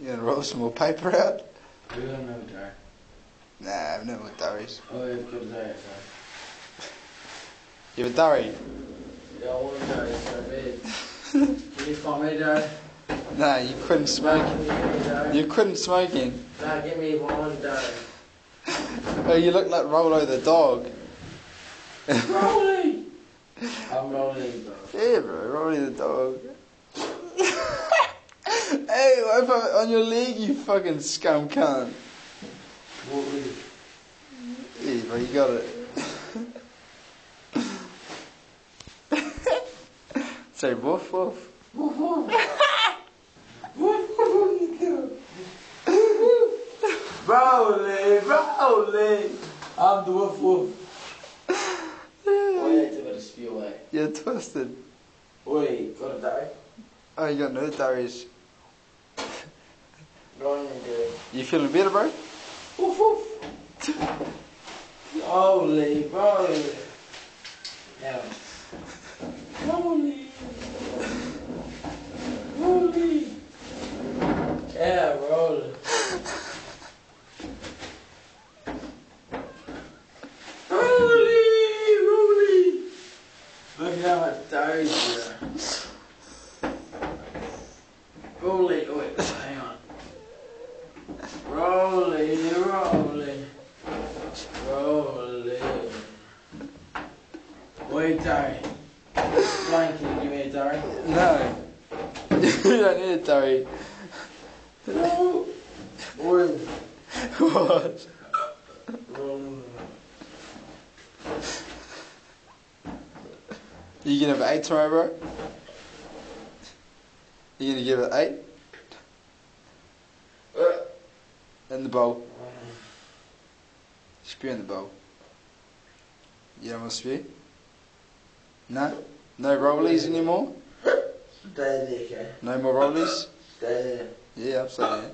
You gonna roll some more paper out? We don't know Dari. Nah, I have no more durries. Oh, we've got Dari, You have a durry? Yeah, I want Dari, so bad. Can you find me Dari? Nah, you couldn't smoke. You couldn't smoking. Nah, give me one Dari. Oh, you look like Rolo the dog. Roly! I'm Roly, bro. Yeah, bro, Roly the dog. Hey, what about on your leg, you fucking scum cunt? Roly. Yeah, bro, you got it. Say woof woof. Woof woof. Woof woof. Roly, Roly. I'm the woof woof. Wait, it's a bit of spew away. You're twisted. Wait, got a Dari? Oh, you got no durries. Go on and do it. You feeling better, bro? Woof woof. Roly, Roly. Now. Roly. Roly. Yeah, Roly. Roly, Roly. Look at how much Dari's here. Roly, oh wait, hang on. Roly, Roly. Roly. Wait, Dari. Blind, can you give me a Dari? No. You don't need a durry. No. Wait. What? Roly. You gonna have an 8 tomorrow, bro? You gonna give it 8? In the bowl. Spew in the bowl. You don't want to spew? No? No rollies anymore? Stay there, okay? No more rollies? Stay there. Yeah, I'll stay there.